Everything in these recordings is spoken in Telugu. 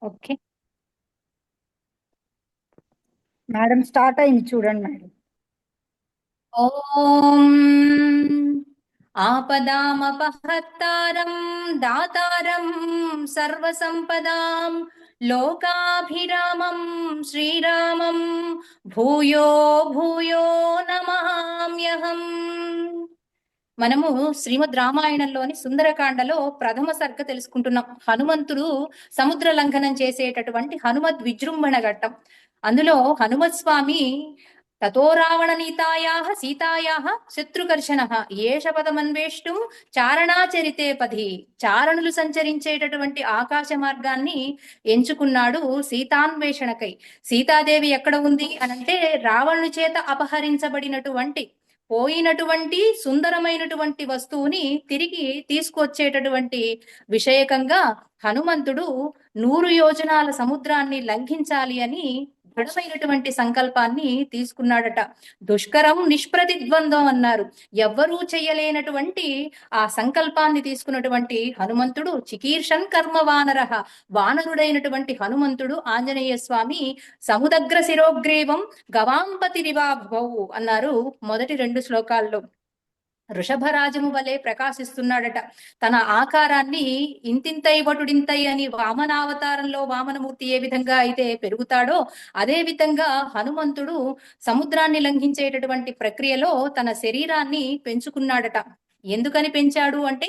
ఓకే మేడం, స్టార్ట్ అయింది చూడండి మేడం. ఓం ఆపదామపహర్తారం దాతారం సర్వసంపదాం లోకాభిరామం శ్రీరామం భూయో భూయో నమామ్యహం. మనము శ్రీమద్ రామాయణంలోని సుందరకాండలో ప్రథమ సర్గ తెలుసుకుంటున్నాం. హనుమంతుడు సముద్ర లంఘనం చేసేటటువంటి హనుమద్ విజృంభణ ఘట్టం. అందులో హనుమత్ స్వామి తతో రావణ నీతాయాః సీతాయాః శత్రుకర్షణః ఏష పదమన్వేష్టం చారణాచరితే పది. చారణులు సంచరించేటటువంటి ఆకాశ మార్గాన్ని ఎంచుకున్నాడు సీతాన్వేషణకై. సీతాదేవి ఎక్కడ ఉంది అనంటే రావణుని చేత అపహరించబడినటువంటి పోయినటువంటి సుందరమైనటువంటి వస్తువుని తిరిగి తీసుకొచ్చేటటువంటి విషయకంగా హనుమంతుడు 100 యోజనాల సముద్రాన్ని లంఘించాలి అని దృఢమైనటువంటి సంకల్పాన్ని తీసుకున్నాడట. దుష్కరం నిష్ప్రతిద్వంద్వం అన్నారు. ఎవ్వరూ చెయ్యలేనటువంటి ఆ సంకల్పాన్ని తీసుకున్నటువంటి హనుమంతుడు చికీర్షన్ కర్మ వానరః. వానరుడైనటువంటి హనుమంతుడు ఆంజనేయ స్వామి సముదగ్ర శిరోగ్రీవం గవాంపతిరివాభౌ అన్నారు మొదటి 2 శ్లోకాల్లో. వృషభరాజము వలె ప్రకాశిస్తున్నాడట. తన ఆకారాన్ని ఇంతింతై వటుడింతై అని వామనావతారంలో వామనమూర్తి ఏ విధంగా అయితే పెరుగుతాడో అదే విధంగా హనుమంతుడు సముద్రాన్ని లంఘించేటటువంటి ప్రక్రియలో తన శరీరాన్ని పెంచుకున్నాడట. ఎందుకని పెంచాడు అంటే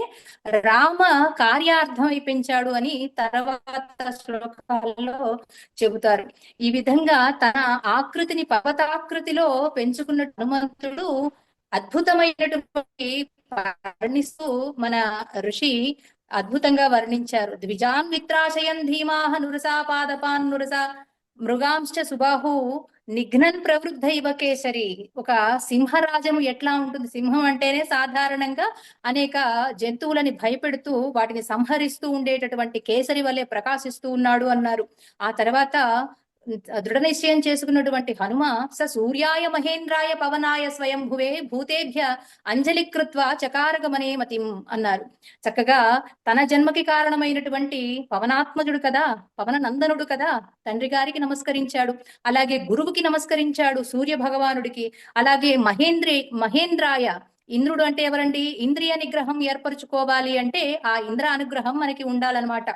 రామ కార్యార్థమై పెంచాడు అని తర్వాత శ్లోకాల్లో చెబుతారు. ఈ విధంగా తన ఆకృతిని పర్వతాకృతిలో పెంచుకున్న హనుమంతుడు అద్భుతమైనటువంటి వర్ణిస్తూ మన ఋషి అద్భుతంగా వర్ణించారు. ద్విజాన్ విత్రాశయన్ ధీమాహ నురసా పాదపాన్ నురసా మృగాంశ్చ సుబాహు నిఘ్నన్ ప్రవృద్ధ ఇవ కేసరి. ఒక సింహరాజము ఎట్లా ఉంటుంది? సింహం అంటేనే సాధారణంగా అనేక జంతువులని భయపెడుతూ వాటిని సంహరిస్తూ ఉండేటటువంటి కేసరి వలె ప్రకాశిస్తూ ఉన్నాడు అన్నారు. ఆ తర్వాత దృఢ నిశ్చయం చేసుకున్నటువంటి హనుమ స సూర్యాయ మహేంద్రాయ పవనాయ స్వయంభువే భూతేభ్య అంజలి కృత్వ చకారగమనే మతిం అన్నారు. చక్కగా తన జన్మకి కారణమైనటువంటి పవనాత్మజుడు కదా, పవన నందనుడు కదా, తండ్రి గారికి నమస్కరించాడు. అలాగే గురువుకి నమస్కరించాడు, సూర్య భగవానుడికి. అలాగే మహేంద్రాయ, ఇంద్రుడు అంటే ఎవరండి? ఇంద్రియ నిగ్రహం ఏర్పరచుకోవాలి అంటే ఆ ఇంద్ర అనుగ్రహం మనకి ఉండాలన్నమాట.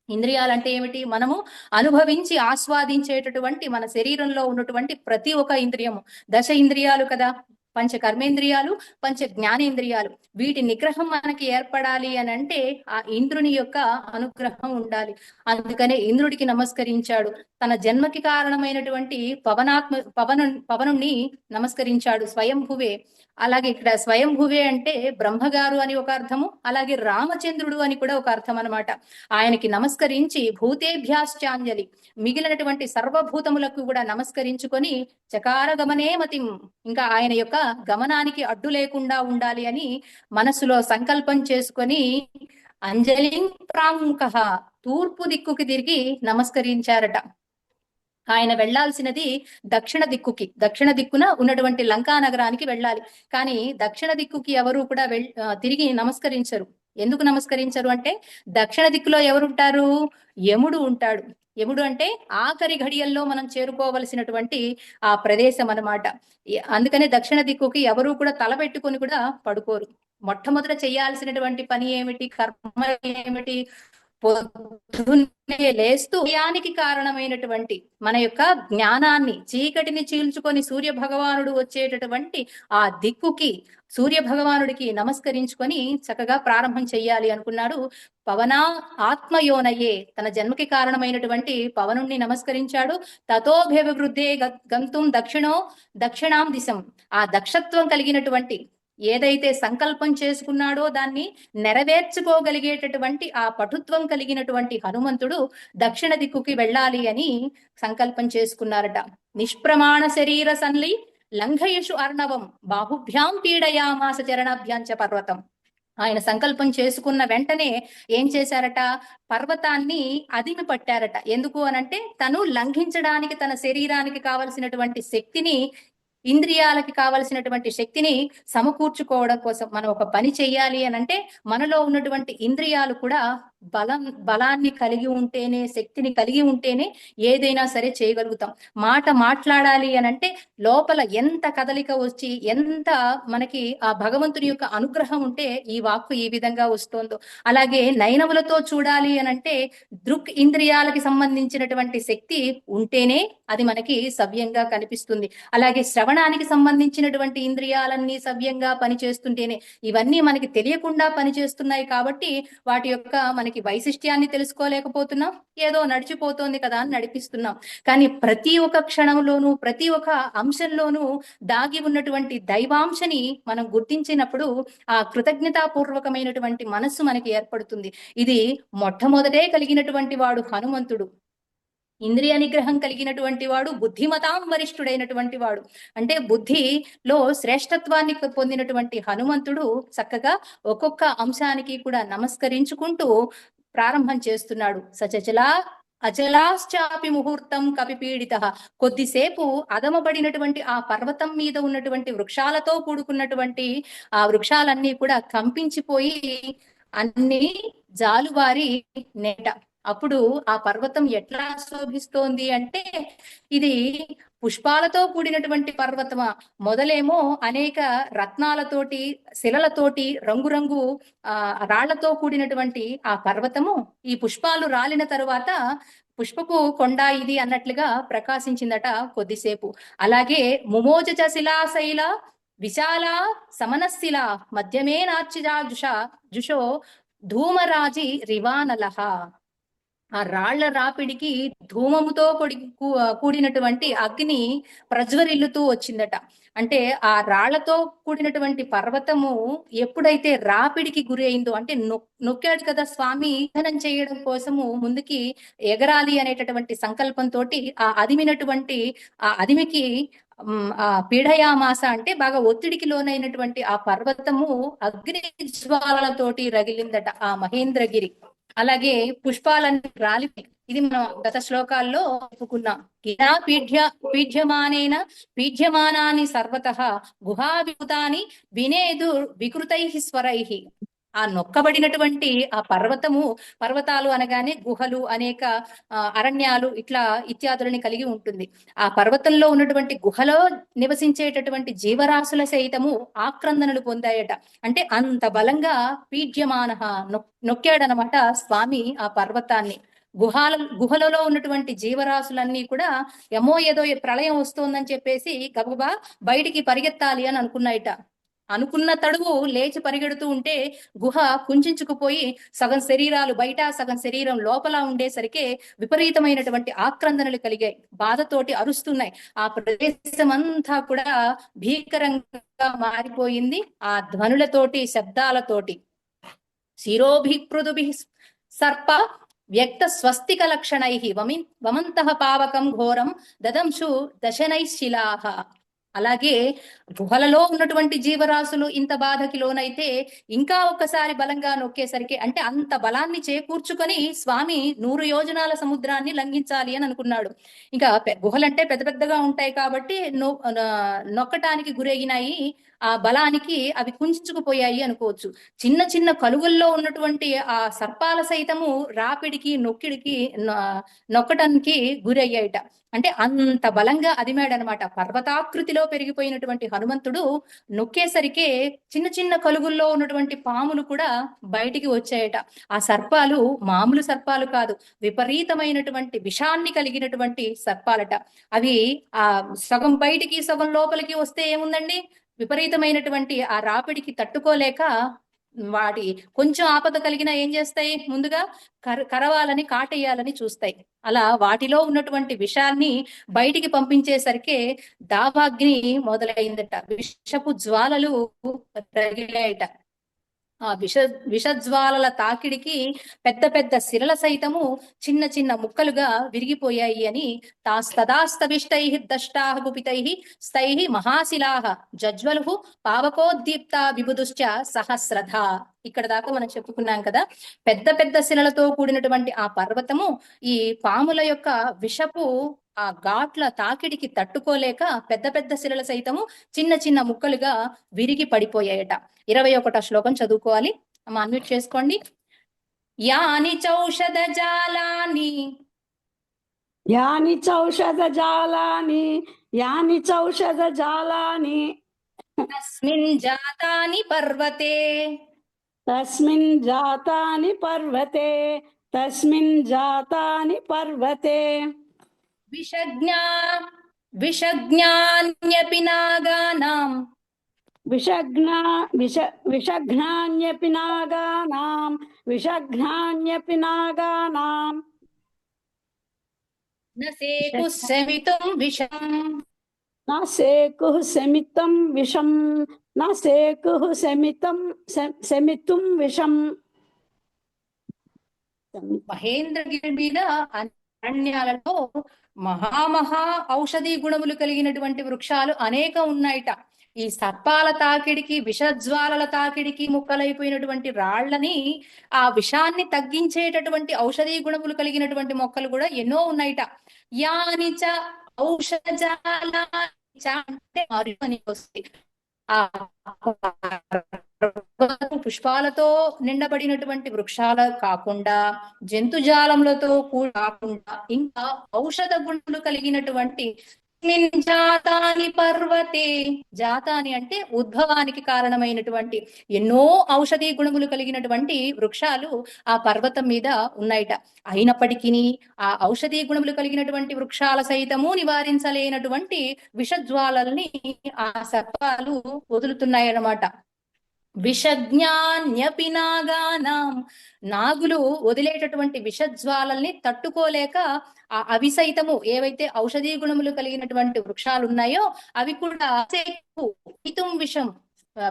ఇంద్రియాలంటే ఏమిటి? మనము అనుభవించి ఆస్వాదించేటటువంటి మన శరీరంలో ఉన్నటువంటి ప్రతి ఒక్క ఇంద్రియము. దశ ఇంద్రియాలు కదా, పంచ కర్మేంద్రియాలు, పంచ జ్ఞానేంద్రియాలు. వీటి నిగ్రహం మనకి ఏర్పడాలి అని అంటే ఆ ఇంద్రుని యొక్క అనుగ్రహం ఉండాలి. అందుకనే ఇంద్రుడికి నమస్కరించాడు. తన జన్మకి కారణమైనటువంటి పవనుణ్ణి నమస్కరించాడు. స్వయంభువే. అలాగే ఇక్కడ స్వయంభువే అంటే బ్రహ్మగారు అని ఒక అర్థము, అలాగే రామచంద్రుడు అని కూడా ఒక అర్థం అనమాట. ఆయనకి నమస్కరించి భూతేభ్యాశ్చాంజలి, మిగిలినటువంటి సర్వభూతములకు కూడా నమస్కరించుకొని చకార గమనే మతిం, ఇంకా ఆయన యొక్క గమనానికి అడ్డు లేకుండా ఉండాలి అని మనసులో సంకల్పం చేసుకొని అంజలిం ప్రాముఖ, తూర్పు దిక్కుకి తిరిగి నమస్కరించారట. ఆయన వెళ్లాల్సినది దక్షిణ దిక్కుకి, దక్షిణ దిక్కున ఉన్నటువంటి లంకా నగరానికి వెళ్ళాలి. కానీ దక్షిణ దిక్కుకి ఎవరు కూడా తిరిగి నమస్కరించరు. ఎందుకు నమస్కరించరు అంటే దక్షిణ దిక్కులో ఎవరుంటారు? యముడు ఉంటాడు. యముడు అంటే ఆఖరి ఘడియల్లో మనం చేరుకోవలసినటువంటి ఆ ప్రదేశం అన్నమాట. అందుకనే దక్షిణ దిక్కుకి ఎవరు కూడా తలపెట్టుకొని కూడా పడుకోరు. మొట్టమొదట చేయాల్సినటువంటి పని ఏమిటి? కర్మ ఏమిటి? పొద్దున్నే లేస్తూ ఉదయానికి కారణమైనటువంటి మన యొక్క జ్ఞానాన్ని, చీకటిని చీల్చుకొని సూర్య భగవానుడు వచ్చేటటువంటి ఆ దిక్కుకి, సూర్య భగవానుడికి నమస్కరించుకొని చక్కగా ప్రారంభం చెయ్యాలి అనుకున్నాడు. పవనా ఆత్మయోనయే, తన జన్మకి కారణమైనటువంటి పవనుణ్ణి నమస్కరించాడు. తతోభివృద్ధే గంతుం దక్షిణాం దిశం. ఆ దక్షత్వం కలిగినటువంటి ఏదైతే సంకల్పం చేసుకున్నాడో దాన్ని నెరవేర్చుకోగలిగేటటువంటి ఆ పటుత్వం కలిగినటువంటి హనుమంతుడు దక్షిణ దిక్కుకి వెళ్ళాలి అని సంకల్పం చేసుకున్నారట. నిష్ప్రమాణ శరీర సన్లి లంఘయషు అర్ణవం బాహుభ్యాం పీడయామాస చరణాభ్యాంచ పర్వతం. ఆయన సంకల్పం చేసుకున్న వెంటనే ఏం చేశారట? పర్వతాన్ని అదిమి పట్టారట. ఎందుకు అనంటే తను లంఘించడానికి, తన శరీరానికి కావలసినటువంటి శక్తిని, ఇంద్రియాలకి కావలసినటువంటి శక్తిని సమకూర్చుకోవడం కోసం మనం ఒక పని చెయ్యాలి అని అంటే మనలో ఉన్నటువంటి ఇంద్రియాలు కూడా బలాన్ని కలిగి ఉంటేనే, శక్తిని కలిగి ఉంటేనే ఏదైనా సరే చేయగలుగుతాం. మాట మాట్లాడాలి అని అంటే లోపల ఎంత కదలిక వచ్చి, ఎంత మనకి ఆ భగవంతుని యొక్క అనుగ్రహం ఉంటే ఈ వాక్కు ఈ విధంగా వస్తుందో, అలాగే నయనములతో చూడాలి అని అంటే దృక్ ఇంద్రియాలకి సంబంధించినటువంటి శక్తి ఉంటేనే అది మనకి సవ్యంగా కనిపిస్తుంది. అలాగే శ్రవణానికి సంబంధించినటువంటి ఇంద్రియాలన్నీ సవ్యంగా పనిచేస్తుంటేనే, ఇవన్నీ మనకి తెలియకుండా పనిచేస్తున్నాయి కాబట్టి వాటి యొక్క మనకి వైశిష్ట్యాన్ని తెలుసుకోలేకపోతున్నాం. ఏదో నడిచిపోతోంది కదా అని నడిపిస్తున్నాం. కానీ ప్రతి ఒక్క క్షణంలోనూ, ప్రతి ఒక్క అంశంలోనూ దాగి ఉన్నటువంటి దైవాంశని మనం గుర్తించినప్పుడు ఆ కృతజ్ఞతాపూర్వకమైనటువంటి మనస్సు మనకి ఏర్పడుతుంది. ఇది మొట్టమొదటే కలిగినటువంటి వాడు హనుమంతుడు. ఇంద్రియ నిగ్రహం కలిగినటువంటి వాడు బుద్ధిమతాం వరిష్ఠుడైనటువంటి వాడు. అంటే బుద్ధిలో శ్రేష్టత్వాన్ని పొందినటువంటి హనుమంతుడు చక్కగా ఒక్కొక్క అంశానికి కూడా నమస్కరించుకుంటూ ప్రారంభం చేస్తున్నాడు. సచచలా అచలాశ్చాపి ముహూర్తం కపిపీడిత. కొద్దిసేపు అదమబడినటువంటి ఆ పర్వతం మీద ఉన్నటువంటి వృక్షాలతో కూడుకున్నటువంటి ఆ వృక్షాలన్నీ కూడా కంపించిపోయి అన్ని జాలువారి నేట. అప్పుడు ఆ పర్వతం ఎట్లా శోభిస్తోంది అంటే, ఇది పుష్పాలతో కూడినటువంటి పర్వతమా, మొదలేమో అనేక రత్నాలతోటి, శిలలతోటి, రంగురంగు రాళ్లతో కూడినటువంటి ఆ పర్వతము ఈ పుష్పాలు రాలిన తరువాత పుష్పపు కొండ ఇది అన్నట్లుగా ప్రకాశించిందట కొద్దిసేపు. అలాగే ముమోజచ శిలాశైల విశాల సమనశిల మధ్యమే నార్చిజా జుషో ధూమరాజి రివానలహ. ఆ రాళ్ల రాపిడికి ధూమముతో కూడినటువంటి అగ్ని ప్రజ్వరిల్లుతూ వచ్చిందట. అంటే ఆ రాళ్లతో కూడినటువంటి పర్వతము ఎప్పుడైతే రాపిడికి గురి అయిందో, అంటే నొక్కాడు కదా స్వామి, ధనం చేయడం కోసము ముందుకి ఎగరాలి అనేటటువంటి సంకల్పంతో ఆ అదిమినటువంటి ఆ అదిమికి ఆ పీడయామాస అంటే బాగా ఒత్తిడికి లోనైనటువంటి ఆ పర్వతము అగ్ని జ్వాలతోటి రగిలిందట ఆ మహేంద్రగిరి. అలాగే పుష్పాలన్నీ రాలిపోయి, ఇది మనం గత శ్లోకాల్లో చెప్పుకున్నాం. గిరా పీఠ్యమానేన పీఠ్యమానాని సర్వతః గుహావిభూతాని వినేదు వికృతై స్వరై. ఆ నొక్కబడినటువంటి ఆ పర్వతాలు అనగానే గుహలు, అనేక అరణ్యాలు ఇట్లా ఇత్యాదులని కలిగి ఉంటుంది. ఆ పర్వతంలో ఉన్నటువంటి గుహలో నివసించేటటువంటి జీవరాశుల సైతము ఆక్రందనలు పొందాయట. అంటే అంత బలంగా పీడ్యమాన నొక్కాడనమాట స్వామి ఆ పర్వతాన్ని. గుహలలో ఉన్నటువంటి జీవరాశులన్నీ కూడా ఏదో ప్రళయం వస్తోందని చెప్పేసి గబగబా బయటికి పరిగెత్తాలి అని అనుకున్నాయట. అనుకున్న తడువు లేచి పరిగెడుతూ ఉంటే గుహ కుంచుకుపోయి సగం శరీరాలు బయట, సగం శరీరం లోపల ఉండేసరికి విపరీతమైనటువంటి ఆక్రందనలు కలిగాయి. బాధతోటి అరుస్తున్నాయి. ఆ ప్రదేశం అంతా కూడా భీకరంగా మారిపోయింది ఆ ధ్వనులతోటి, శబ్దాలతోటి. శిరోభిపృదుభి సర్ప వ్యక్త స్వస్తిక లక్షణై వమంతః పావకం ఘోరం దదంశు దశనైశిలాహ. అలాగే గుహలలో ఉన్నటువంటి జీవరాశులు ఇంత బాధకి లోనైతే ఇంకా ఒక్కసారి బలంగా నొక్కేసరికి, అంటే అంత బలాన్ని చేకూర్చుకొని స్వామి 100 యోజనాల సముద్రాన్ని లంఘించాలి అని అనుకున్నాడు. ఇంకా గుహలంటే పెద్ద పెద్దగా ఉంటాయి కాబట్టి నొక్కటానికి గురైనాయి. ఆ బలానికి అవి కుంచుకుపోయాయి అనుకోవచ్చు. చిన్న చిన్న కలుగుల్లో ఉన్నటువంటి ఆ సర్పాల సైతము రాపిడికి, నొక్కటానికి గురయ్యాయిట. అంటే అంత బలంగా అదిమాడనమాట. పర్వతాకృతిలో పెరిగిపోయినటువంటి హనుమంతుడు నొక్కేసరికే చిన్న చిన్న కలుగుల్లో ఉన్నటువంటి పాములు కూడా బయటికి వచ్చాయట. ఆ సర్పాలు మామూలు సర్పాలు కాదు, విపరీతమైనటువంటి విషాన్ని కలిగినటువంటి సర్పాలట. అవి ఆ సగం బయటికి సగం లోపలికి వస్తే ఏముందండి, విపరీతమైనటువంటి ఆ రాపిడికి తట్టుకోలేక వాటి కొంచెం ఆపద కలిగినా ఏం చేస్తాయి, ముందుగా కరవాలని, కాటేయాలని చూస్తాయి. అలా వాటిలో ఉన్నటువంటి విషాన్ని బయటికి పంపించేసరికి దావాగ్ని మొదలైందట. విషపు జ్వాలలు రగిలాయట. ఆ విషజ్వాలల తాకిడికి పెద్ద పెద్ద శిలల సైతము చిన్న చిన్న ముక్కలుగా విరిగిపోయాయి అని తదాస్తవిష్టై దష్టా గుపితై స్థై మహాశిలాహ జజ్వలు పావకోద్దీప్త విబుదుశ్చ సహస్రధ. ఇక్కడ దాకా మనం చెప్పుకున్నాం కదా. పెద్ద పెద్ద శిలలతో కూడినటువంటి ఆ పర్వతము ఈ పాముల యొక్క విషపు ఆ ఘాట్ల తాకిడికి తట్టుకోలేక పెద్ద పెద్ద శిలల సైతము చిన్న చిన్న ముక్కలుగా విరిగి పడిపోయాయట. 21వ శ్లోకం చదువుకోవాలి. అమ్మ అన్మ్యూట్ చేసుకోండి. యాని చౌషధజాలాని యాని చౌషధజాలాని యాని చౌషధజాలాని తస్మిన్ జాతాని పర్వతే తస్మిన్ జాతాని పర్వతే తస్మిన్ జాతాని పర్వతే విషజ్ఞా విషజ్ఞాన్యపి నాగానాం విషఘ్నాన్యపి నాగానాం విషఘ్నాన్యపి నాగానాం నసేకు శమితుం విషం నా సేకుః శమితం విషం నా సేకుః శమితుం విషం. మహేంద్రగిరి మీద అరణ్యాలలో మహామహా ఔషధీ గుణములు కలిగినటువంటి వృక్షాలు అనేక ఉన్నాయిట. ఈ సర్పాల తాకిడికి విషజ్వాలల తాకిడికి ముక్కలైపోయినటువంటి రాళ్లని ఆ విషాన్ని తగ్గించేటటువంటి ఔషధీ గుణములు కలిగినటువంటి మొక్కలు కూడా ఎన్నో ఉన్నాయిట. యానిచ ఔషధజాలాని చ అంటే మరియు అని వస్తుంది. ఆ పుష్పాలతో నిండబడినటువంటి వృక్షాలు కాకుండా జంతుజాలములతో కూడా కాకుండా ఇంకా ఔషధ గుణాలు కలిగినటువంటి జాతాని పర్వతే, జాతాని అంటే ఉద్భవానికి కారణమైనటువంటి ఎన్నో ఔషధీ గుణములు కలిగినటువంటి వృక్షాలు ఆ పర్వతం మీద ఉన్నాయిట. అయినప్పటికీ ఆ ఔషధీ గుణములు కలిగినటువంటి వృక్షాల సైతము నివారించలేనటువంటి విషజ్వాలల్ని ఆ సర్పాలు వదులుతున్నాయన్నమాట. విషజ్ఞాన్యపి నాగానాం, నాగులు వదిలేటటువంటి విషజ్వాలల్ని తట్టుకోలేక అవి సైతము ఏవైతే ఔషధీ గుణములు కలిగినటువంటి వృక్షాలు ఉన్నాయో అవి కూడా హితుం విషం,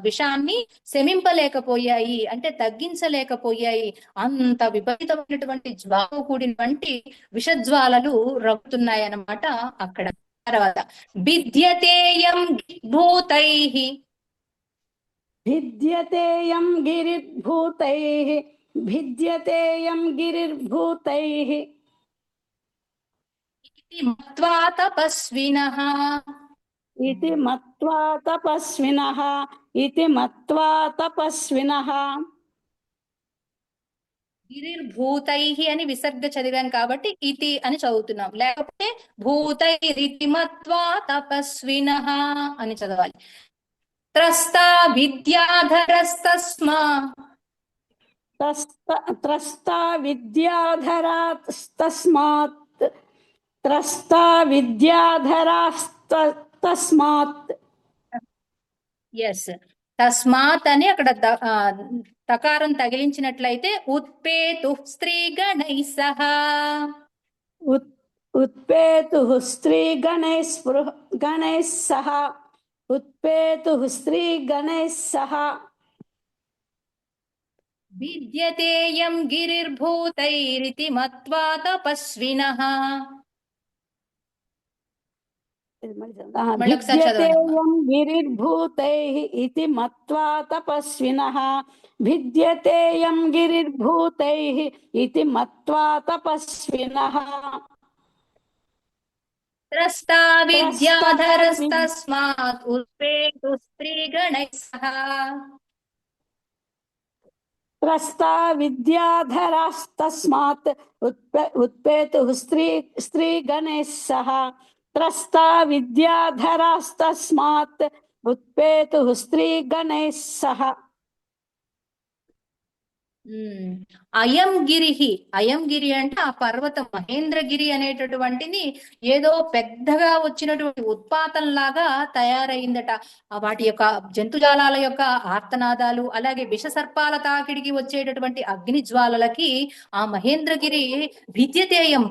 విషాన్ని శమింపలేకపోయాయి, అంటే తగ్గించలేకపోయాయి. అంత విపరీతమైనటువంటి జ్వాలతో కూడినటువంటి విషజ్వాలలు రగుతున్నాయి అన్నమాట అక్కడ. తర్వాత భిద్యతేయం భూతైః భిద్యతేయం గిరిర్భూతైః భిద్యతేయం గిరిర్భూతైః ఇతి మత్వా తపస్వినః ఇతి మత్వా తపస్వినః ఇతి మత్వా తపస్వినః. గిరిర్భూతైః అని విసర్గ చదివాం కాబట్టి ఇతి అని చదువుతున్నాం, లేకపోతే భూతైరితి మత్వా తపస్వినః అని చదవాలి. త్రస్తా విద్యాధరస్తస్మా త్రస్తా విద్యాధరాస్తస్మాత్ త్రస్తా విద్యాధరాస్తస్మాత్. ఎస్, తస్మాత్ అని అక్కడ తకారం తగిలించినట్లయితే ఉత్పేతు స్త్రీగణైః సహ, ఉత్పేతుః స్త్రీగణైః సహ ఉత్పేతుః స్త్రీగణైః సహ. విద్యతేయం గిరిర్భూతైరితి మత్వా తపస్వినః. మళ్ళొకసారి చదవండి. విద్యతేయం గిరిర్భూతైః ఇతి మత్వా తపస్వినః విద్యతేయం గిరిర్భూతైః ఇతి మత్వా తపస్వినః. త్రస్తా విద్యాధరస్తస్మాత్ ఉత్పేతు స్త్రీగణైః సహ. త్రస్తా విద్యాధరాస్తస్మాత్ ఉత్పేతుః స్త్రీగణైః సహ త్రస్తా విద్యాధరాస్తస్మాత్ ఉత్పేతుః స్త్రీగణైః సహ. అయం గిరిహి, అయం గిరి అంటే ఆ పర్వతం మహేంద్రగిరి అనేటటువంటిది ఏదో పెద్దగా వచ్చినటువంటి ఉత్పాతంలాగా తయారైందట. వాటి యొక్క జంతుజాలాల యొక్క ఆర్తనాదాలు, అలాగే విషసర్పాల తాకిడికి వచ్చేటటువంటి అగ్ని జ్వాలలకి ఆ మహేంద్రగిరి భిద్యతేయం,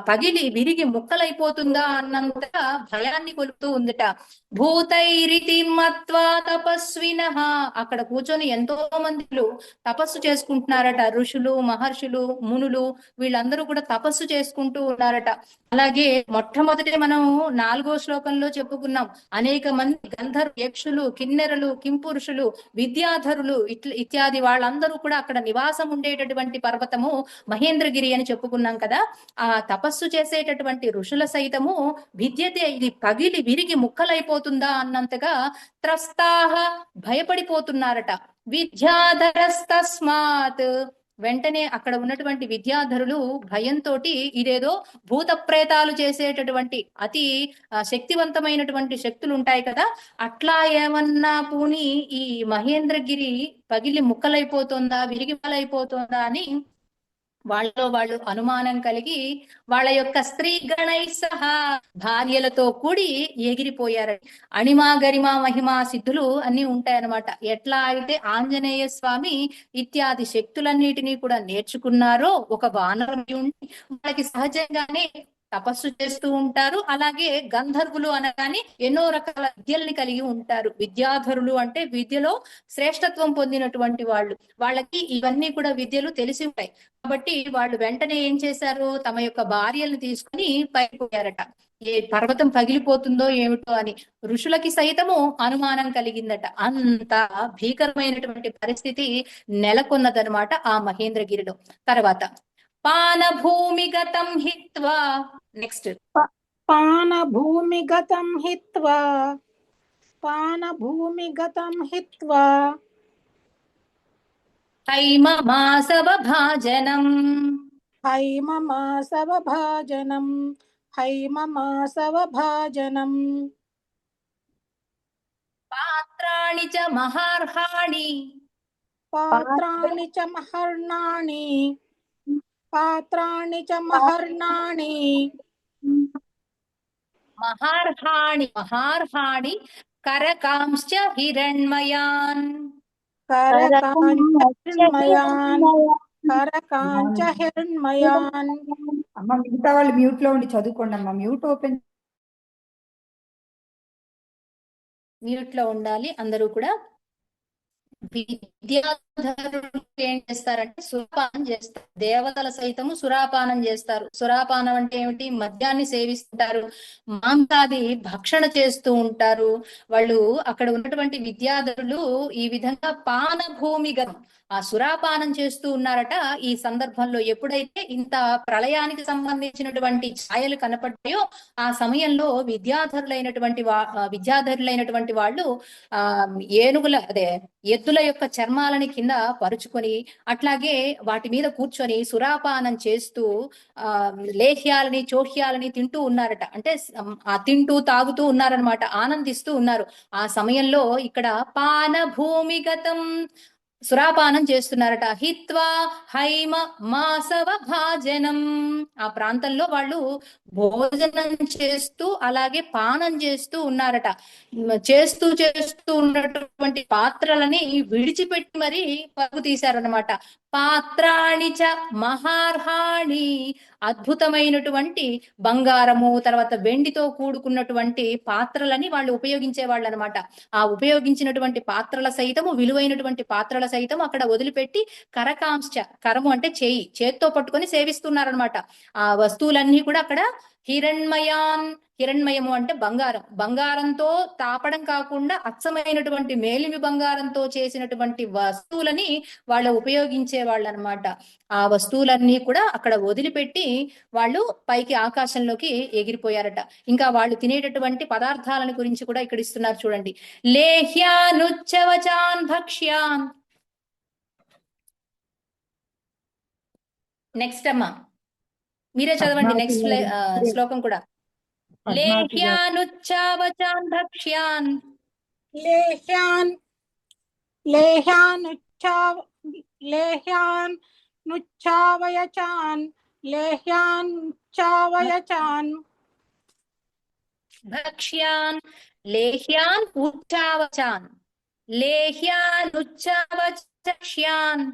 పగిలి విరిగి ముక్కలైపోతుందా అన్నంతగా భయాన్ని కొలుపుతూ ఉందట. భూతైరితి మత్వా తపస్వినః, అక్కడ కూర్చొని ఎంతో మంది తపస్సు చేసుకుంటున్నారట. ఋషులు, మహర్షులు, మునులు వీళ్ళందరూ కూడా తపస్సు చేసుకుంటూ ఉన్నారట. అలాగే మొట్టమొదటి మనం 4వ శ్లోకంలో చెప్పుకున్నాం, అనేక మంది గంధర్వ యక్షులు, కిన్నెరలు, కింపురుషులు, విద్యాధరులు ఇత్యాది వాళ్ళందరూ కూడా అక్కడ నివాసం ఉండేటటువంటి పర్వతము మహేంద్రగిరి అని చెప్పుకున్నాం కదా. ఆ తపస్సు చేసేటటువంటి ఋషుల సైతము భిద్యతే, ఇది పగిలి విరిగి ముక్కలైపోతుందా అన్నంతగా త్రస్తాహ భయపడిపోతున్నారట. విద్యాధరస్తస్మాత్, వెంటనే అక్కడ ఉన్నటువంటి విద్యాధరులు భయంతో ఇదేదో భూత ప్రేతాలు చేసేటటువంటి అతి శక్తివంతమైనటువంటి శక్తులు ఉంటాయి కదా, అట్లా ఏమన్నా పూని ఈ మహేంద్రగిరి పగిలి ముక్కలైపోతుందా, విరిగిపలైపోతుందా అని వాళ్ళలో వాళ్ళు అనుమానం కలిగి వాళ్ళ యొక్క స్త్రీ గణై సహా భార్యలతో కూడి ఎగిరిపోయారు. అణిమా గరిమా మహిమా సిద్ధులు అన్ని ఉంటాయన్నమాట. ఎట్లా అయితే ఆంజనేయ స్వామి ఇత్యాది శక్తులన్నిటినీ కూడా నేర్చుకున్నారో ఒక వానరం ఉండి వాళ్ళకి సహజంగానే తపస్సు చేస్తూ ఉంటారు. అలాగే గంధర్వులు అనగానే ఎన్నో రకాల విద్యల్ని కలిగి ఉంటారు. విద్యాధరులు అంటే విద్యలో శ్రేష్టత్వం పొందినటువంటి వాళ్ళు, వాళ్ళకి ఇవన్నీ కూడా విద్యలు తెలిసి ఉంటాయి. కాబట్టి వాళ్ళు వెంటనే ఏం చేశారు, తమ యొక్క భార్యలను తీసుకుని పైపోయారట. ఏ పర్వతం పగిలిపోతుందో ఏమిటో అని ఋషులకి సైతము అనుమానం కలిగిందట. అంత భీకరమైనటువంటి పరిస్థితి నెలకొన్నదనమాట ఆ మహేంద్రగిరిలో. తర్వాత పానభూమిగతం హిత్వా, నెక్స్ట్ పానభూమిగతం హిత్వా పానభూమిగతం హిత్వా హైమమాసవభాజనం హైమమాసవభాజనం హైమమాసవభాజనం పాత్రాణి చ మహార్హాణి పాత్రాణి చ మహర్ణాని పాత్రాణి చ మహర్ణాని మహార్హాణి మహార్హాణి కరకాంశ్చ హిరణ్మయాన్ కరకాంచ కరకాంచ హిరణ్మయాన్. అమ్మ మిగతా వాళ్ళు మ్యూట్ లో ఉండి చదువుకోండి అమ్మ, మ్యూట్ ఓపెన్. మ్యూట్ లో ఉండాలి అందరూ కూడా. విద్యాధరులు ఏం చేస్తారంటే సురాపానం చేస్తారు. దేవతల సైతము సురాపానం చేస్తారు. సురాపానం అంటే ఏమిటి, మద్యాన్ని సేవిస్తుంటారు, మాంసాది భక్షణ చేస్తూ ఉంటారు. వాళ్ళు అక్కడ ఉన్నటువంటి విద్యాధరులు ఈ విధంగా పానభూమిగతం ఆ సురాపానం చేస్తూ ఉన్నారట. ఈ సందర్భంలో ఎప్పుడైతే ఇంత ప్రళయానికి సంబంధించినటువంటి ఛాయలు కనపడ్డాయో ఆ సమయంలో విద్యాధరులైనటువంటి వాళ్ళు ఏనుగుల ఎద్దుల యొక్క చర్మాలని కింద పరుచుకొని అట్లాగే వాటి మీద కూర్చొని సురాపానం చేస్తూ లేహ్యాలని చోహ్యాలని తింటూ ఉన్నారట. అంటే తింటూ తాగుతూ ఉన్నారనమాట, ఆనందిస్తూ ఉన్నారు. ఆ సమయంలో ఇక్కడ పానభూమిగతం సురాపానం చేస్తున్నారట. హిత్వా హైమ మాసవ భాజనం, ఆ ప్రాంతంలో వాళ్ళు భోజనం చేస్తూ అలాగే పానం చేస్తూ ఉన్నారట. చేస్తూ ఉన్నటువంటి పాత్రలని విడిచిపెట్టి మరి పరుగు తీశారనమాట. పాత్రాణి చ మహార్హాణి, అద్భుతమైనటువంటి బంగారము తర్వాత వెండితో కూడుకున్నటువంటి పాత్రలని వాళ్ళు ఉపయోగించే వాళ్ళు అనమాట. ఆ ఉపయోగించినటువంటి పాత్రల సైతము, విలువైనటువంటి పాత్రల సైతం అక్కడ వదిలిపెట్టి కరకాంశ, కరము అంటే చేయి, చేత్తో పట్టుకొని సేవిస్తున్నారనమాట. ఆ వస్తువులన్నీ కూడా అక్కడ హిరణ్మయాన్, హిరణ్మయము అంటే బంగారం, బంగారంతో తాపడం కాకుండా అచ్చమైనటువంటి మేలిమి బంగారంతో చేసినటువంటి వస్తువులని వాళ్ళు ఉపయోగించే వాళ్ళు అనమాట. ఆ వస్తువులన్నీ కూడా అక్కడ వదిలిపెట్టి వాళ్ళు పైకి ఆకాశంలోకి ఎగిరిపోయారట. ఇంకా వాళ్ళు తినేటటువంటి పదార్థాలను గురించి కూడా ఇక్కడ ఇస్తున్నారు చూడండి. లేహ్యానుచ్చవచాన్ భక్ష్యాన్. నెక్స్ట్ అమ్మా మీరే చదవండి నెక్స్ట్ శ్లోకం కూడా. లేహ్యానుచ్చావచాన్ భక్ష్యాన్ లేహ్యానుచ్చావయచాన్ భక్ష్యాన్ లేహ్యాన్ ఉచ్చావచాన్ లేహ్యానుచ్చావచక్ష్యాన్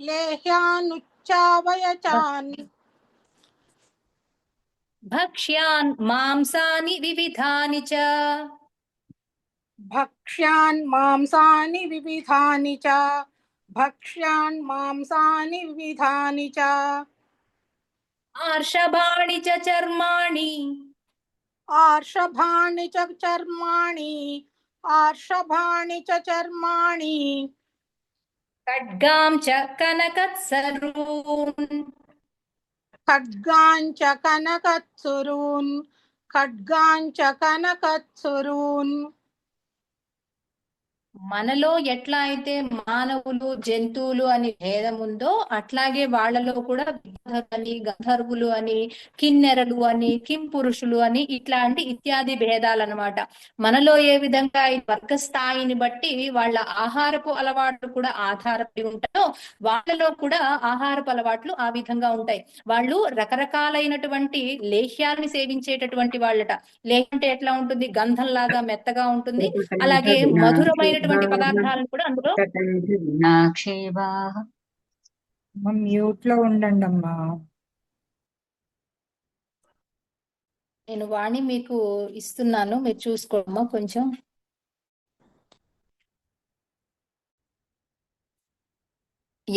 లేహ్యానుచ్చావయచాన్ భక్ష్యాన్ మాంసాని వివిధాని చ భక్ష్యాన్ మాంసాని వివిధాని చ భక్ష్యాన్ మాంసాని వివిధాని చ ఆర్షభాణి చ చర్మాణి ఆర్షభాణి చ చర్మాణి ఆర్షభాణి చ చర్మాణి ఖడ్గాం చ కనకత్సరూన్ ఖడ్గాంచ కనకత్సురూన్ ఖడ్గాంచ కనకత్సురూన్ మనలో ఎట్లా అయితే మానవులు జంతువులు అని భేదం ఉందో అట్లాగే వాళ్ళలో కూడా విద్యాధరులని గంధర్వులు అని కిన్నెరలు అని కింపురుషులు అని ఇట్లాంటి ఇత్యాది భేదాలు అన్నమాట. మనలో ఏ విధంగా ఈ వర్గ స్థాయిని బట్టి వాళ్ళ ఆహారపు అలవాట్లు కూడా ఆధారపడి ఉంటాయో వాళ్ళలో కూడా ఆహారపు అలవాట్లు ఆ విధంగా ఉంటాయి. వాళ్ళు రకరకాలైనటువంటి లేహ్యాలని సేవించేటటువంటి వాళ్ళట. లేహ్యం అంటే ఎట్లా ఉంటుంది, గంధం లాగా మెత్తగా ఉంటుంది. అలాగే మధురమైనటువంటి పదార్థాలను కూడా అందులో వినాక్షేవాః మ్యూట్ లో ఉండండి అమ్మా. నేను వాణి మీకు ఇస్తున్నాను, మీరు చూసుకోమ్మా కొంచెం.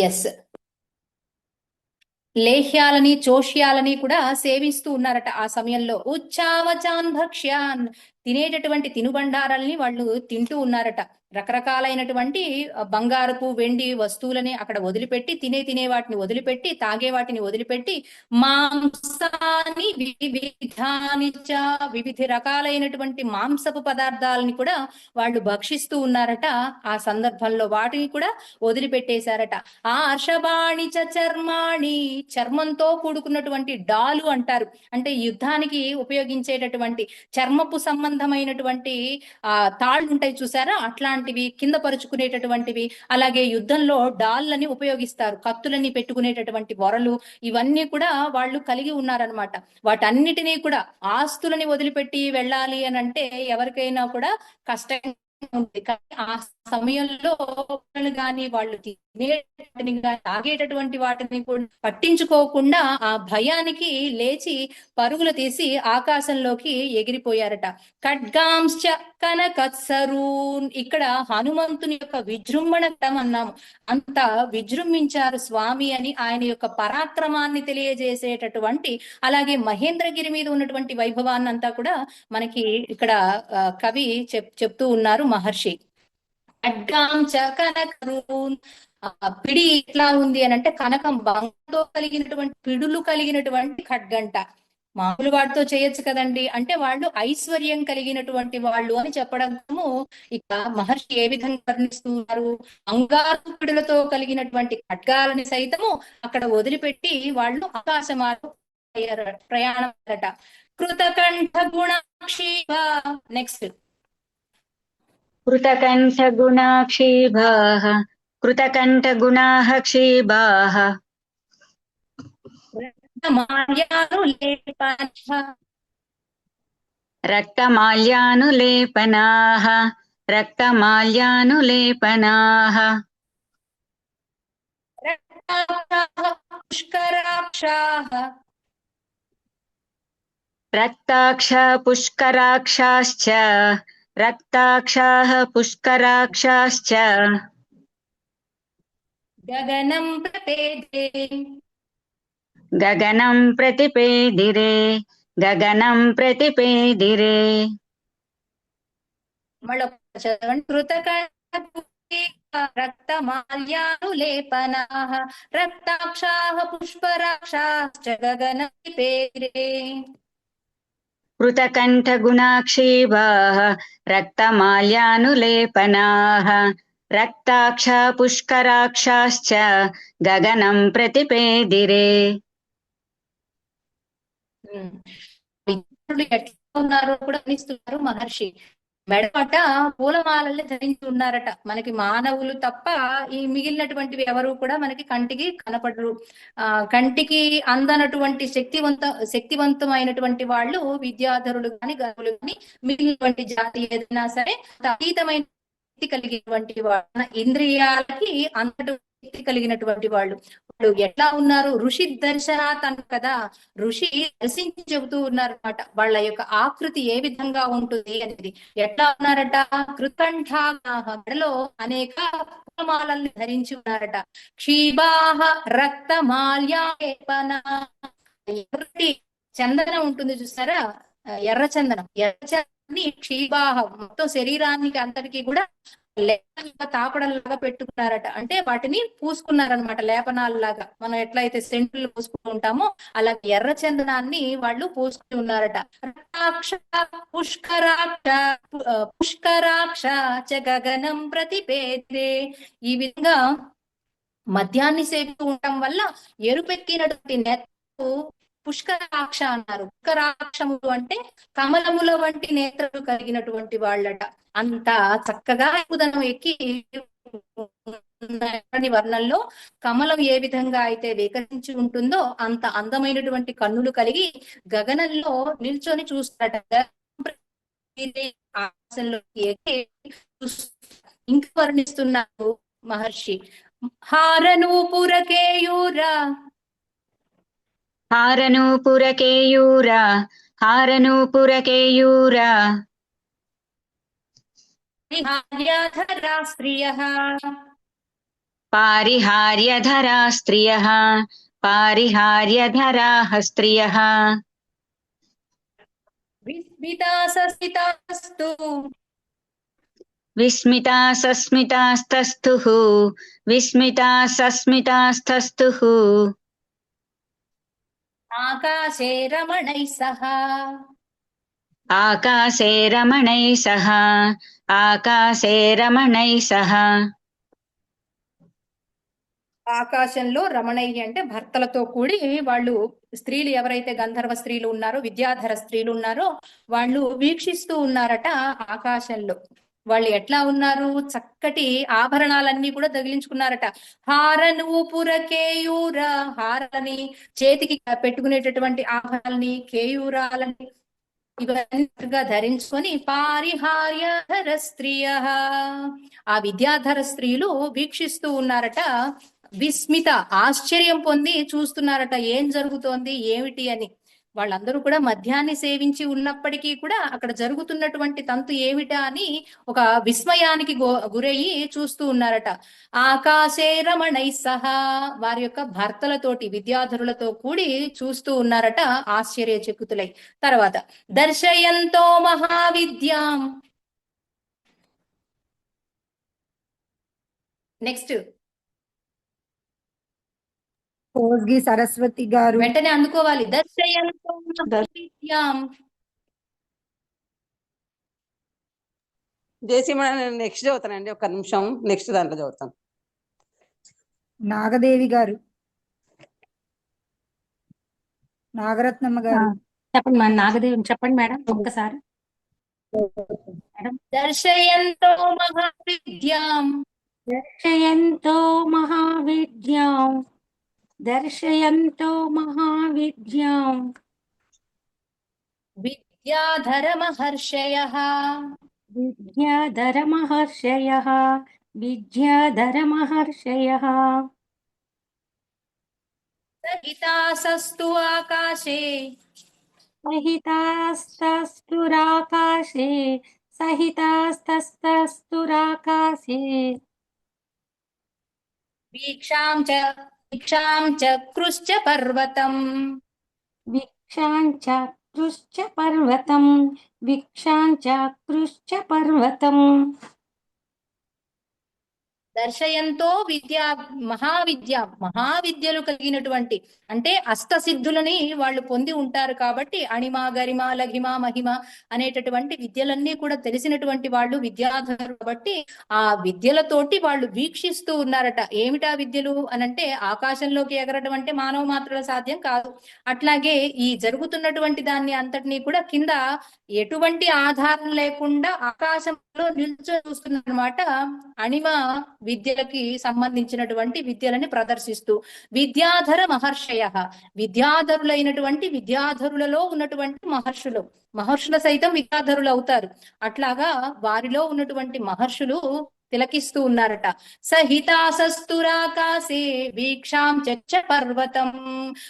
ఎస్, లేహ్యాలని చోష్యాలని కూడా సేవిస్తూ ఉన్నారట ఆ సమయంలో. ఉచ్చావచాన్ భక్ష్యాన్, తినేటటువంటి తినుబండారాలని వాళ్ళు తింటూ ఉన్నారట. రకరకాలైనటువంటి బంగారపు వెండి వస్తువులని అక్కడ వదిలిపెట్టి, తినే వాటిని వదిలిపెట్టి, తాగే వాటిని వదిలిపెట్టి, మాంసాన్ని వివిధ రకాలైనటువంటి మాంసపు పదార్థాలని కూడా వాళ్ళు భక్షిస్తూ ఉన్నారట. ఆ సందర్భంలో వాటిని కూడా వదిలిపెట్టేశారట. ఆ అర్షబాణి చర్మాణి, చర్మంతో కూడుకున్నటువంటి డాలు అంటారు. అంటే యుద్ధానికి ఉపయోగించేటటువంటి చర్మపు సంబంధమైనటువంటి తాళ్ళు ఉంటాయి చూసారా, అట్లాంటివి కింద పరుచుకునేటటువంటివి. అలాగే యుద్ధంలో డాళ్ళని ఉపయోగిస్తారు, కత్తులని పెట్టుకునేటటువంటి వరలు, ఇవన్నీ కూడా వాళ్ళు కలిగి ఉన్నారనమాట. వాటన్నిటినీ కూడా ఆస్తులని వదిలిపెట్టి వెళ్ళాలి అని అంటే ఎవరికైనా కూడా కష్టం ఉంది. కానీ ఆ సమయంలో గాని వాళ్ళు తినేటిని గాని తాగేటటువంటి వాటిని కూడా పట్టించుకోకుండా ఆ భయానికి లేచి పరుగులు తీసి ఆకాశంలోకి ఎగిరిపోయారట. ఖడ్గాంశ్చ కనకత్సరూన్, ఇక్కడ హనుమంతుని యొక్క విజృంభణ అన్నాము. అంత విజృంభించారు స్వామి అని ఆయన యొక్క పరాక్రమాన్ని తెలియజేసేటటువంటి, అలాగే మహేంద్రగిరి మీద ఉన్నటువంటి వైభవాన్ని అంతా కూడా మనకి ఇక్కడ కవి చెప్తూ ఉన్నారు మహర్షి. ఖడ్గాంచ కనకరూన్, పిడి ఎట్లా ఉంది అని అంటే కనకం బంగారంతో కలిగినటువంటి పిడులు కలిగినటువంటి ఖడ్గంట. మామూలు వాటితో చేయొచ్చు కదండి అంటే వాళ్ళు ఐశ్వర్యం కలిగినటువంటి వాళ్ళు అని చెప్పడము ఇక మహర్షి ఏ విధంగా వర్ణిస్తున్నారు. బంగారు పిడులతో కలిగినటువంటి ఖడ్గాలని సైతము అక్కడ వదిలిపెట్టి వాళ్ళు ఆకాశమార్గం ప్రయాణం అట. కృతకంఠ గుణాక్షీభ, నెక్స్ట్. కృతకంఠగుణాక్షేభాః కృతకంఠగుణాః క్షేభాః రక్తమాల్యానులేపనాః రక్తమాల్యానులేపనాః పుష్కరాక్షాః రక్తాక్షా పుష్కరాక్షాశ్చ రక్తాక్షాః పుష్కరాక్షాశ్చ గగనం ప్రపేదే గగనం ప్రతిపేదిరే గగనం ప్రతిపేదిరే. మళ్ళీ చదవండి. కృతకంఠ రక్తమాల్యానులేపనాః రక్తాక్షాః పుష్పరాక్షాశ్చ గగనం ప్రపేదిరే. కృతకంఠగుణాక్షేభాః రక్తమాల్యానులేపనాః రక్తాక్షా పుష్కరాక్షాశ్చ గగనం ప్రతిపేదిరే. విద్యార్థులు ఎట్లా ఉన్నారో కూడా వర్ణిస్తున్నారు మహర్షి. మెడపట పూలమాలల్ని ధరించి ఉన్నారట. మనకి మానవులు తప్ప ఈ మిగిలినటువంటివి ఎవరు కూడా మనకి కంటికి కనపడరు. కంటికి అందనటువంటి శక్తివంతమైనటువంటి వాళ్ళు విద్యాధరులు కానీ గర్వులు కానీ మిగిలినటువంటి జాతి ఏదైనా సరే అతీతమైన శక్తి కలిగినటువంటి వాళ్ళు, ఇంద్రియాలకి అంతటి శక్తి కలిగినటువంటి వాళ్ళు. వాళ్ళు ఎట్లా ఉన్నారు, ఋషి దర్శనాత్ అన్న కదా, ఋషి దర్శించి చెబుతూ ఉన్నారన్నమాట వాళ్ళ యొక్క ఆకృతి ఏ విధంగా ఉంటుంది అనేది. ఎట్లా ఉన్నారట, కృతంఠాలో అనేక పూలమాలల్ని ధరించి ఉన్నారట. క్షీబాహ రక్తమాల్యాపన, ఎర్రటి చందనం ఉంటుంది చూసారా, ఎర్రచందనం క్షీబాహ మొత్తం శరీరానికి అంతటికి కూడా తాపడంలాగా పెట్టుకున్నారట. అంటే వాటిని పూసుకున్నారనమాట, లేపనాలలాగా. మనం ఎట్లయితే సెంట్లు పూసుకుని ఉంటామో అలా ఎర్ర చందనాన్ని వాళ్ళు పూసుకుని ఉన్నారట. రక్తాక్ష పుష్కరాక్ష పుష్కరాక్ష చ గగనం ప్రతిపేదే. ఈ విధంగా మద్యాన్ని సేవిస్తూ ఉండటం వల్ల ఎరుపెక్కినటువంటి నేత్రము పుష్కరాక్ష అన్నారు. పుష్కరాక్షములు అంటే కమలముల వంటి నేత్రలు కలిగినటువంటి వాళ్ళట. అంత చక్కగా ఎప్పుదనం ఎక్కి వర్ణంలో కమలం ఏ విధంగా అయితే వికసించి ఉంటుందో అంత అందమైనటువంటి కన్నులు కలిగి గగనంలో నిల్చొని చూస్తారట. ఆకాశంలోకి ఎక్కి ఇంకా వర్ణిస్తున్నారు మహర్షి. హారనూపురకేయూర హారనూపురకేయూర హారనూపురకేయూర పారిహార్యధరా స్త్రియః పారిహార్యధరా స్త్రియః పారిహార్యధరాః స్త్రియః విస్మితాసస్మితాస్తు విస్మితాసస్మితాస్తస్థుః విస్మితాసస్మితాస్తస్థుః ఆకాశే రమణైః సహ ఆకాశే రమణైః సహ ఆకాశే రమణైః సహ ఆకాశంలో రమణయ్య అంటే భర్తలతో కూడి వాళ్ళు, స్త్రీలు ఎవరైతే గంధర్వ స్త్రీలు ఉన్నారో, విద్యాధర స్త్రీలు ఉన్నారో వాళ్ళు వీక్షిస్తూ ఉన్నారట ఆకాశంలో. వాళ్ళు ఎట్లా ఉన్నారు? చక్కటి ఆభరణాలన్నీ కూడా తగిలించుకున్నారట. హారనూపుర కేయూర, హారాలని, చేతికి పెట్టుకునేటటువంటి ఆభరణాలని, కేయూరాలని ఇవన్నీ ధరించుకొని పారిహార్యధర స్త్రీయ, ఆ విద్యాధర స్త్రీలు వీక్షిస్తూ ఉన్నారట. విస్మిత, ఆశ్చర్యం పొంది చూస్తున్నారట ఏం జరుగుతోంది ఏమిటి అని. వాళ్ళందరూ కూడా మద్యాన్ని సేవించి ఉన్నప్పటికీ కూడా అక్కడ జరుగుతున్నటువంటి తంతు ఏమిటా అని ఒక విస్మయానికి గురయ్యి చూస్తూ ఉన్నారట. ఆకాశే రమణై సహా, వారి యొక్క భర్తలతోటి, విద్యాధరులతో కూడి చూస్తూ ఉన్నారట ఆశ్చర్యచకితులై. తర్వాత దర్శయంతో మహావిద్యాం. నెక్స్ట్ కోస్గి సరస్వతి గారు. వెంటనే అందుకోవాలి. దర్శయంతో మహావిద్యాం. జేసీ నెక్స్ట్ చదువుతానండి, ఒక నిమిషం. నెక్స్ట్ దాంట్లో చదువుతాను. నాగదేవి గారు, నాగరత్నమ్మ గారు. చెప్పండి మేడం. నాగదేవి చెప్పండి మేడం ఒక్కసారి. దర్శయంతో మహావిద్యాం దర్శయంతో మహావిద్యాం దర్శయంతో మహావిద్యాం విద్యాధర మహర్షయః విద్యాధర మహర్షయః విద్యాధర మహర్షయః సహితాసస్తు ఆకాశే సహితాస్తస్తురాకాశే సహితాస్తస్తురాకాశే వీక్షాం చక్రుశ్చ పర్వతం వీక్షాంచక్రుశ్చ పర్వతం వీక్షాంచక్రుశ్చ పర్వతం దర్శయంతో మహావిద్యలు కలిగినటువంటి, అంటే అష్టసిద్ధులని వాళ్ళు పొంది ఉంటారు కాబట్టి అణిమ, గరిమ, లఘిమ, మహిమ అనేటటువంటి విద్యలన్నీ కూడా తెలిసినటువంటి వాళ్ళు విద్యాధరులు కాబట్టి ఆ విద్యలతోటి వాళ్ళు వీక్షిస్తూ ఉన్నారట. ఏమిటా విద్యలు అనంటే, ఆకాశంలోకి ఎగరడం అంటే మానవ మాత్రుల సాధ్యం కాదు. అట్లాగే ఈ జరుగుతున్నటువంటి దాన్ని అంతటినీ కూడా కింద ఎటువంటి ఆధారం లేకుండా ఆకాశంలో నిల్చొని చూస్తున్నమాట అణిమ విద్యలకి సంబంధించినటువంటి విద్యలని ప్రదర్శిస్తూ. విద్యాధర మహర్షయ, విద్యాధరులైనటువంటి, విద్యాధరులలో ఉన్నటువంటి మహర్షుల సైతం విద్యాధరులు అవుతారు. అట్లాగా వారిలో ఉన్నటువంటి మహర్షులు తిలకిస్తూ ఉన్నారట. సహితాసస్తురాకాశే వీక్షాం చచ్చ పర్వతం.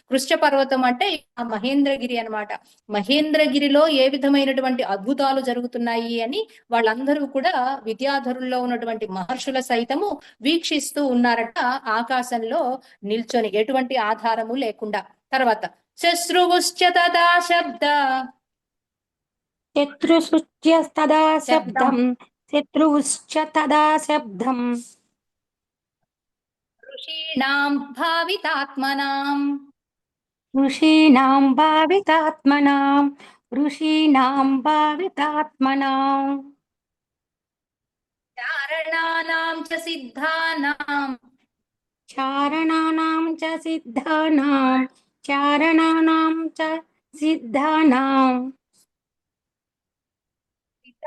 కృష్ణ పర్వతం అంటే మహేంద్రగిరి అన్నమాట. మహేంద్రగిరిలో ఏ విధమైనటువంటి అద్భుతాలు జరుగుతున్నాయి అని వాళ్ళందరూ కూడా విద్యాధరుల్లో ఉన్నటువంటి మహర్షుల సైతము వీక్షిస్తూ ఉన్నారట ఆకాశంలో నిల్చొని, ఎటువంటి ఆధారము లేకుండా. తర్వాత శశ్రువుశ్చ తదా శబ్ద శత్రుశుచ్య తదా శబ్దం శత్రువుశ్చ తదా శబ్దం ఋషీణాం భావితాత్మనాం ఋషీణాం భావితాత్మనాం ఋషీణాం భావితాత్మనాం చారణానాం చ సిద్ధానాం చారణానాం చ సిద్ధానాం చారణానాం చ సిద్ధానాం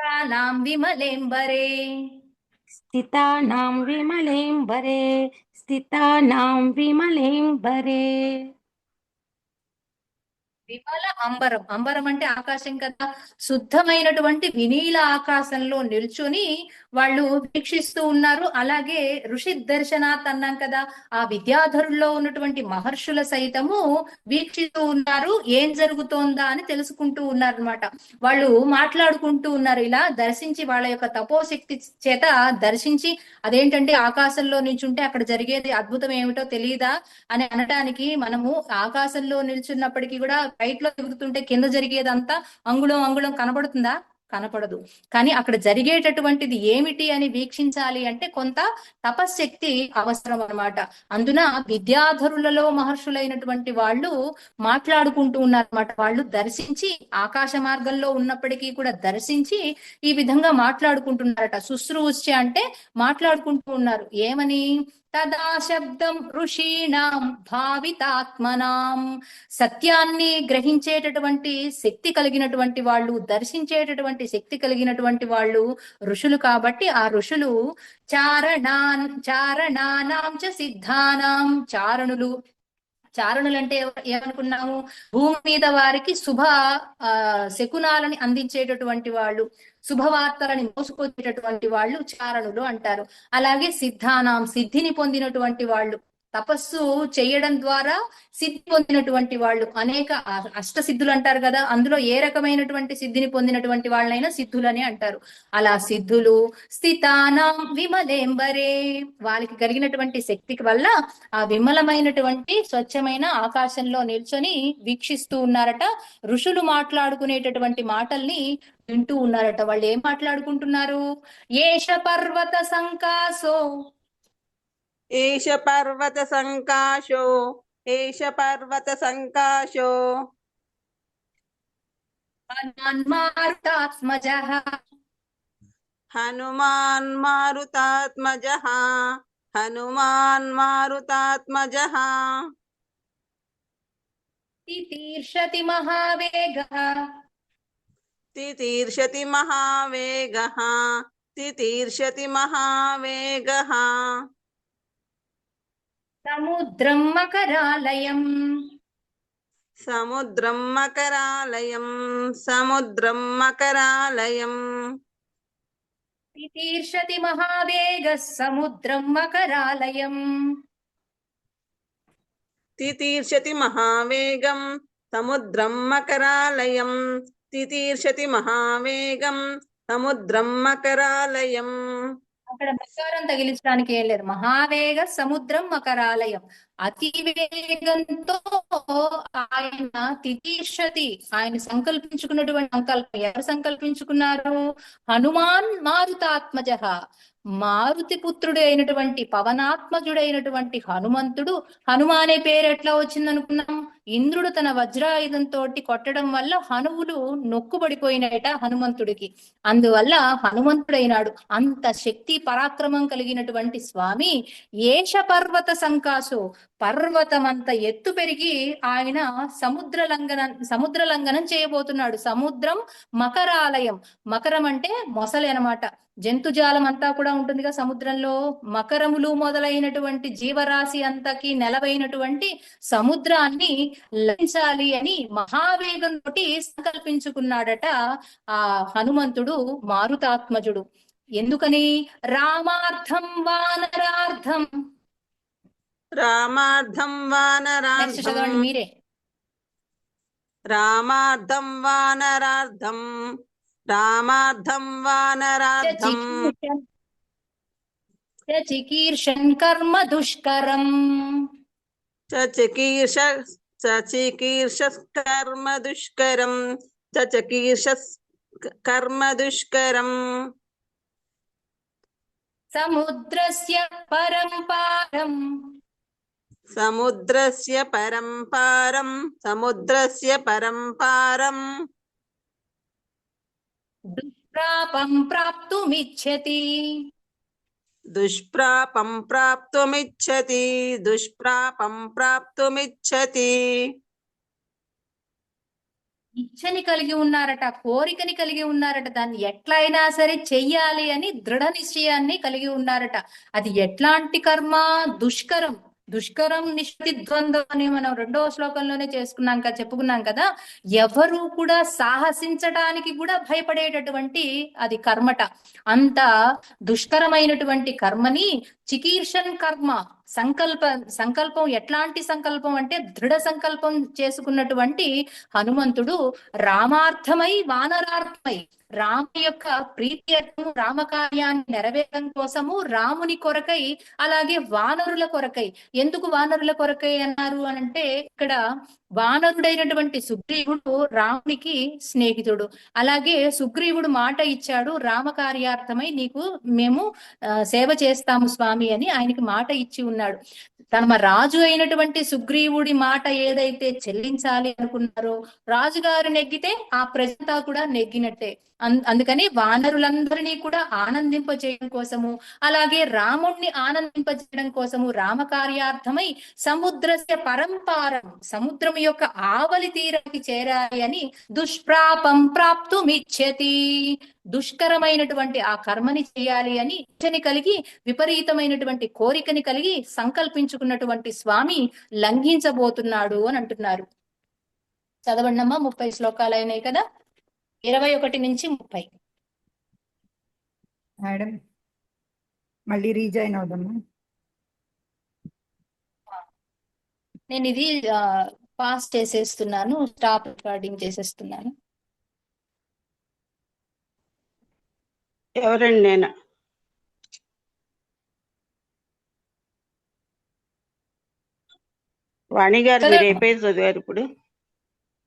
స్థితానాం విమలేంబరే స్థితానాం విమలేంబరే స్థితానాం విమలేంబరే విమల అంబరం. అంబరం అంటే ఆకాశం కదా. శుద్ధమైనటువంటి వినీల ఆకాశంలో నిల్చుని వాళ్ళు వీక్షిస్తూ ఉన్నారు. అలాగే ఋషి దర్శనాత్ అన్నాం కదా, ఆ విద్యాధరుల్లో ఉన్నటువంటి మహర్షుల సైతము వీక్షిస్తూ ఉన్నారు. ఏం జరుగుతోందా అని తెలుసుకుంటూ ఉన్నారు అనమాట. వాళ్ళు మాట్లాడుకుంటూ ఉన్నారు. ఇలా దర్శించి వాళ్ళ యొక్క తపోశక్తి చేత దర్శించి, అదేంటంటే ఆకాశంలో నిల్చుంటే అక్కడ జరిగేది అద్భుతం ఏమిటో తెలియదా అని అనటానికి, మనము ఆకాశంలో నిల్చున్నప్పటికీ కూడా ఫ్లైట్ లో తిరుగుతుంటే కింద జరిగేదంతా అంగుళం అంగుళం కనపడుతుందా? కనపడదు. కానీ అక్కడ జరిగేటటువంటిది ఏమిటి అని వీక్షించాలి అంటే కొంత తపశ్శక్తి అవసరం అన్నమాట. అందున విద్యాధరులలో మహర్షులైనటువంటి వాళ్ళు మాట్లాడుకుంటూ ఉన్నారన్నమాట. వాళ్ళు దర్శించి ఆకాశ మార్గంలో ఉన్నప్పటికీ కూడా దర్శించి ఈ విధంగా మాట్లాడుకుంటున్నారట. శుశ్రూష అంటే మాట్లాడుకుంటూ ఉన్నారు. ఏమని? తదా శబ్దం ఋషీణాం భావితాత్మనాం. సత్యాన్ని గ్రహించేటటువంటి శక్తి కలిగినటువంటి వాళ్ళు, దర్శించేటటువంటి శక్తి కలిగినటువంటి వాళ్ళు ఋషులు. కాబట్టి ఆ ఋషులు చారణానాం చ సిద్ధానాం. చారణులు అంటే ఏమనుకున్నాము? భూమి మీద వారికి శుభ శకునాలని అందించేటటువంటి వాళ్ళు, శుభవార్తలని మోసుకొచ్చేటటువంటి వాళ్ళు చారణులు అంటారు. అలాగే సిద్ధానాం, సిద్ధిని పొందినటువంటి వాళ్ళు, తపస్సు చేయడం ద్వారా సిద్ధి పొందినటువంటి వాళ్ళు. అనేక అష్టసిద్ధులు అంటారు కదా, అందులో ఏ రకమైనటువంటి సిద్ధిని పొందినటువంటి వాళ్ళైనా సిద్ధులని అంటారు. అలా సిద్ధులు. స్థితానాం విమలేంబరే. వాళ్ళకి కలిగినటువంటి శక్తికి వల్ల ఆ విమలమైనటువంటి స్వచ్ఛమైన ఆకాశంలో నిల్చొని వీక్షిస్తూ ఉన్నారట. ఋషులు మాట్లాడుకునేటటువంటి మాటల్ని వింటూ ఉన్నారట. వాళ్ళు ఏం మాట్లాడుకుంటున్నారు? ఏష పర్వత సంకాసో ఏష పర్వత సంకాశో ఏష పర్వత సంకాశో మారుతాత్మజః హనుమాన్ మారుతాత్మజః హనుమాన్ మారుతాత్మజః తితీర్షతి మహావేగః తితీర్షతి మహావేగః తితీర్షతి మహావేగః సముద్రం మకరాలయం సముద్రం మకరాలయం సముద్రం మకరాలయం తితీర్షతి మహావేగః సముద్రం మకరాలయం తితీర్షతి మహావేగం సముద్రం మకరాలయం తితీర్షతి మహావేగం సముద్రం మకరాలయం. అక్కడ మకారం తగిలించడానికి ఏం లేదు. మహావేగ సముద్రం మకరాలయం. అతి వేగంతో ఆయన తితీర్షతి, ఆయన సంకల్పించుకున్నటువంటి సంకల్పం. ఎవరు సంకల్పించుకున్నారు? హనుమాన్ మారుతాత్మజః. మారుతి పుత్రుడు అయినటువంటి పవనాత్మజుడైనటువంటి హనుమంతుడు. హనుమ అనే పేరు ఎట్లా వచ్చిందనుకున్నాం? ఇంద్రుడు తన వజ్రాయుధంతో కొట్టడం వల్ల హనువులు నొక్కుబడిపోయినట హనుమంతుడికి. అందువల్ల హనుమంతుడైనాడు. అంత శక్తి పరాక్రమం కలిగినటువంటి స్వామి. ఏష పర్వత సంకాసో, పర్వతమంత ఎత్తు పెరిగి ఆయన సముద్ర లంఘనం చేయబోతున్నాడు. సముద్రం మకరాలయం. మకరం అంటే మొసలి అన్నమాట. జంతుజాలం అంతా కూడా ఉంటుందిగా సముద్రంలో. మకరములు మొదలైనటువంటి జీవరాశి అంతకి నెలవైనటువంటి సముద్రాన్ని లంఘించాలి అని మహావేగంతో సంకల్పించుకున్నాడట ఆ హనుమంతుడు, మారుతాత్మజుడు. ఎందుకని? రామార్థం వానరార్థం. రామార్థం నెక్స్ట్ చదవండి వానరార్థం మీరే. రామార్థం వానరార్థం రామార్థం వానరార్థం చికీర్షన్ కర్మ దుష్కరం. చచికీర్ష కర్మ దుష్కరం చచికీర్ష కర్మ దుష్కరం. సముద్రస్య పరంపారం సముద్రస్య పరంపారం సముద్రస్య పరంపారం దుష్ప్రాపం ప్రాప్తుమిచ్చతి దుష్ప్రాపం ప్రాప్తుమిచ్చతి దుష్ప్రాపం ప్రాప్తుమిచ్చతి. ఇచ్చని కలిగి ఉన్నారట, కోరికని కలిగి ఉన్నారట, దాన్ని ఎట్లయినా సరే చెయ్యాలి అని దృఢ నిశ్చయాన్ని కలిగి ఉన్నారట. అది ఎట్లాంటి కర్మ? దుష్కరం. దుష్కరం నిష్పత్తి ద్వంద్వం అని మనం 2వ శ్లోకంలోనే చెప్పుకున్నాం కదా. ఎవరు కూడా సాహసించడానికి కూడా భయపడేటటువంటి అది కర్మట. అంత దుష్కరమైనటువంటి కర్మని చికీర్షన్ కర్మ, సంకల్పం ఎట్లాంటి సంకల్పం అంటే దృఢ సంకల్పం చేసుకున్నటువంటి హనుమంతుడు రామార్థమై వానరార్థమై, రామ యొక్క ప్రీత్యర్థము, రామకార్యాన్ని నెరవేరడం కోసము రాముని కొరకై, అలాగే వానరుల కొరకై. ఎందుకు వానరుల కొరకై అన్నారు అనంటే, ఇక్కడ వానరుడైనటువంటి సుగ్రీవుడు రామునికి స్నేహితుడు. అలాగే సుగ్రీవుడు మాట ఇచ్చాడు, రామకార్యార్థమై నీకు మేము సేవ చేస్తాము స్వామి అని ఆయనకి మాట ఇచ్చి ఉన్నాడు. తమ రాజు అయినటువంటి సుగ్రీవుడి మాట ఏదైతే చెల్లించాలి అనుకున్నారో, రాజుగారు నెగ్గితే ఆ ప్రజంతా కూడా నెగ్గినట్టే. అందుకని వానరులందరినీ కూడా ఆనందింపజేయడం కోసము, అలాగే రాముణ్ణి ఆనందింపజేయడం కోసము రామకార్యార్థమై సముద్రస్య పరంపారం, సముద్రం యొక్క ఆవలి తీరానికి చేరాలి అని దుష్ప్రాపం ప్రాప్తుమిచ్చతి, దుష్కరమైనటువంటి ఆ కర్మని చేయాలి అని ఇచ్చని కలిగి, విపరీతమైనటువంటి కోరికని కలిగి సంకల్పించుకున్నటువంటి స్వామి లంఘించబోతున్నాడు అని అంటున్నారు. చదవండమ్మా, 30 శ్లోకాలు అయినాయి కదా, 21 నుంచి 30. మేడం మళ్ళీ రీజాయిన్ అవుదమ్మా. నేను ఇది పాస్ చేసేస్తున్నాను, స్టాప్ రికార్డింగ్ చేసేస్తున్నాను. ఎవరండి? నేను. వాణి గారు మీరు ఏ పేరు చదివారు ఇప్పుడు?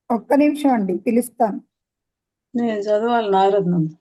ఒక్క నిమిషం అండి, పిలుస్తాను. నేను చదవాలి నారదనంద.